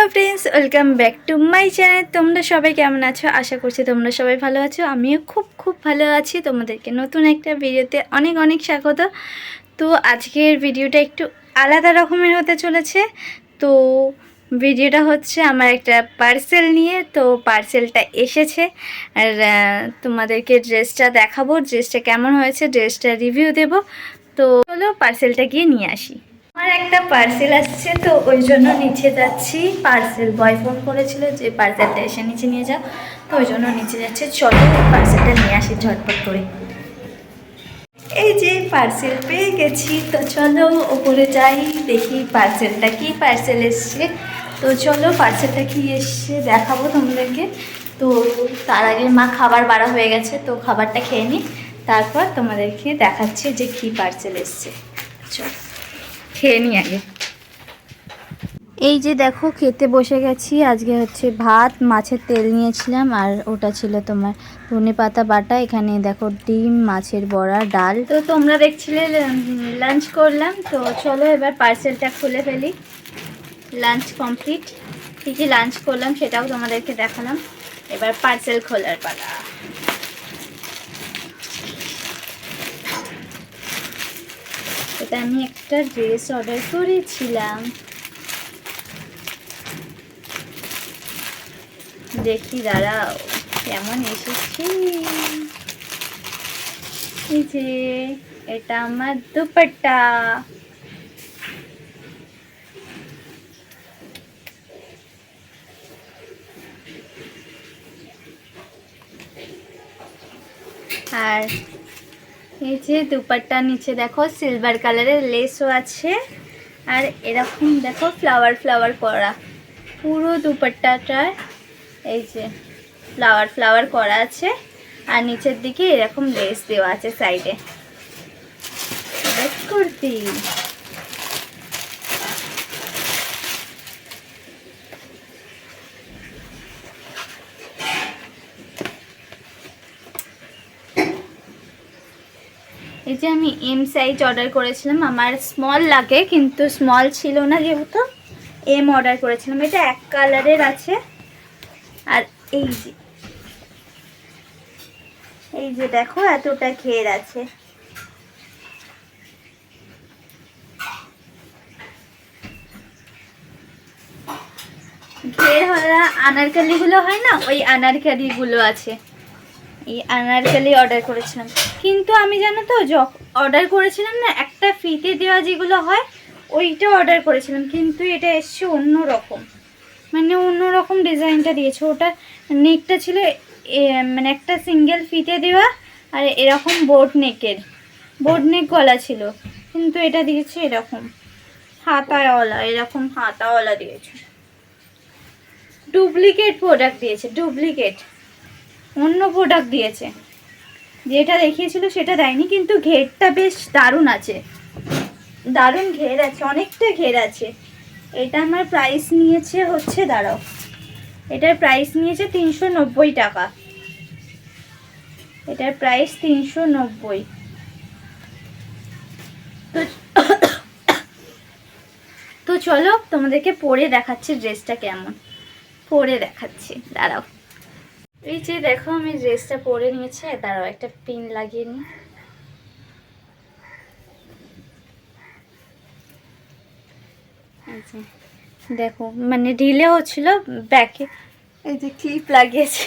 Hello friends, welcome back to my channel. তোমরা সবাই কেমন আছো? আশা করছি তোমরা সবাই ভালো আছো। আমিও খুব ভালো আছি। তোমাদেরকে নতুন একটা ভিডিওতে অনেক অনেক স্বাগত। তো আজকের ভিডিওটা একটু আলাদা রকমের হতে চলেছে। তো ভিডিওটা হচ্ছে আমার একটা পার্সেল নিয়ে। তো পার্সেলটা এসেছে আর তোমাদেরকে ড্রেসটা দেখাবো, ড্রেসটা কেমন হয়েছে, ড্রেসটা রিভিউ দেব। তো চলো পার্সেলটা গিয়ে নিয়ে আসি। আমার একটা পার্সেল আসছে, তো ওই জন্য নিচে যাচ্ছি। পার্সেল বয় ফোন করেছিল যে পার্সেলটা এসে নিচে নিয়ে যাও, তো ওই জন্য নিচে যাচ্ছে। চলো পার্সেলটা নিয়ে আসি ঝটপট করে। এই যে পার্সেল পেয়ে গেছি, তো চলো ওপরে যাই, দেখি পার্সেলটা কি পার্সেল এসছে। তো চলো পার্সেলটা কি এসছে দেখাবো তোমাদেরকে। তো তার আগে মা খাবার বাড়া হয়ে গেছে, তো খাবারটা খেয়ে নিই, তারপর তোমাদেরকে দেখাচ্ছি যে কি পার্সেল এসছে। চলো খেয়ে নিই আগে। এই যে দেখো খেতে বসে গেছি। আজকে হচ্ছে ভাত, মাছের তেল নিয়েছিলাম, আর ওটা ছিল তোমার ধনেপাতা বাটা। এখানে দেখো ডিম, মাছের বড়া, ডাল। তো তোমরা দেখছিলে লাঞ্চ করলাম। তো চলো এবার পার্সেলটা খুলে ফেলি। Lunch complete. কী কী লাঞ্চ করলাম সেটাও তোমাদেরকে দেখালাম। এবার পার্সেল খোলার পালা। এটা আমি একটা ড্রেস অর্ডার করেছিলাম, দেখি দাঁড়াও কেমন এসেছি। এই যে এটা আমার দুপাট্টা। আর এই যে দুপাট্টার নিচে দেখো সিলভার কালারের লেসও আছে, আর এরকম দেখো ফ্লাওয়ার ফ্লাওয়ার করা পুরো দুপাট্টাটার। এই যে ফ্লাওয়ার ফ্লাওয়ার করা আছে, আর নিচের দিকে এরকম লেস দেওয়া আছে সাইডে। কুর্তি। এই যে আমি এম সাইজ অর্ডার করেছিলাম, আমার স্মল লাগে কিন্তু স্মল ছিল না যেহেতু এম অর্ডার করেছিলাম। এটা এক কালারের আছে। আর এই যে দেখো এতটা ঘের আছে। ঘের হলা আনারকালিগুলো হয় না, ওই আনারকালিগুলো আছে। এই আনারকালি অর্ডার করেছিলাম, কিন্তু আমি জানো তো অর্ডার করেছিলাম না একটা ফিতে দেওয়া যেগুলো হয়, ওইটা অর্ডার করেছিলাম, কিন্তু এটা এসছে অন্য রকম, মানে অন্য রকম ডিজাইনটা দিয়েছে। ওটা নেকটা ছিল মানে একটা সিঙ্গেল ফিতে দেওয়া, আর এরকম বোট নেক গলা ছিল, কিন্তু এটা দিয়েছে এরকম হাতাওয়ালা, এরকম হাতাওয়ালা দিয়েছে। ডুপ্লিকেট প্রোডাক্ট দিয়েছে, ডুপ্লিকেট অন্য প্রোডাক্ট দিয়েছে। যেটা দেখিয়েছিল সেটা দেয়নি, কিন্তু ঘেরটা বেশ দারুণ আছে, দারুণ ঘের আছে, অনেকটা ঘের আছে। এটা আমার প্রাইস নিয়েছে হচ্ছে, দাঁড়াও, এটার প্রাইস নিয়েছে 390 টাকা। এটার প্রাইস 390। তো চলো তোমাদেরকে পরে দেখাচ্ছি ড্রেসটা কেমন, পরে দেখাচ্ছি, দাঁড়াও। এই যে দেখো আমি ড্রেসটা পরে নিয়েছি, দাঁড়াও একটা পিন লাগিয়ে নিই। দেখো মানে ঢিলে হচ্ছিল ব্যাকে, এই যে ক্লিপ লাগিয়েছে।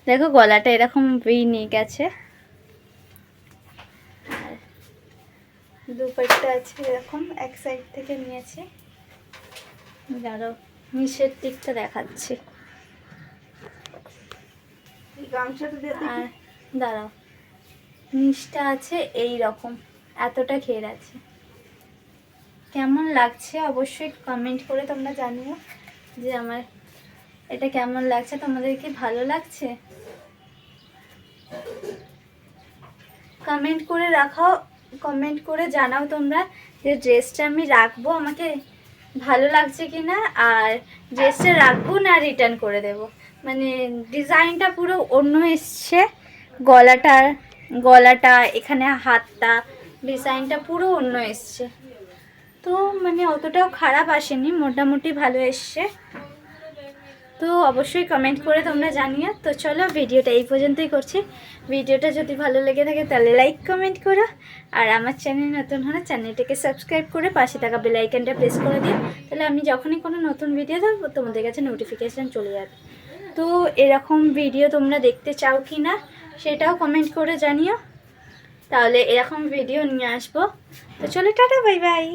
দেখো গলাটা এরকম নিয়ে গেছে, আর দুপাট্টা আছে এরকম এক সাইড থেকে নিয়েছে। দাঁড়াও নিচের দিকটা দেখাচ্ছি। আর দাঁড়াও নিচটা আছে এই রকম, এতটা ঘের আছে। কেমন লাগছে অবশ্যই কমেন্ট করে তোমরা জানিও যে আমার এটা কেমন লাগছে, তোমাদের কি ভালো লাগছে কমেন্ট করে রাখাও, কমেন্ট করে জানাও তোমরা যে ড্রেসটা আমি রাখবো, আমাকে ভালো লাগছে কি না, আর ড্রেসটা রাখবো না রিটার্ন করে দেব। মানে ডিজাইনটা পুরো অন্য এসছে, গলাটা এখানে হাতটা ডিজাইনটা পুরো অন্য এসছে। তো মানে অতটাও খারাপ আসেনি, মোটামুটি ভালো এসছে। তো অবশ্যই কমেন্ট করে তোমরা জানিও। তো চলো ভিডিওটা এই পর্যন্তই করছি। ভিডিওটা যদি ভালো লেগে থাকে তাহলে লাইক কমেন্ট করো, আর আমার চ্যানেল নতুন হলে চ্যানেলটাকে সাবস্ক্রাইব করে পাশে থাকা বেল আইকনটা প্রেস করে দিও, তাহলে আমি যখনই কোনো নতুন ভিডিও দেবো তোমাদের কাছে নোটিফিকেশান চলে যাবে। তো এরকম ভিডিও তোমরা দেখতে চাও কি না সেটাও কমেন্ট করে জানিও, তাহলে এরকম ভিডিও নিয়ে আসবো। তো চলো টাটা, বাই বাই।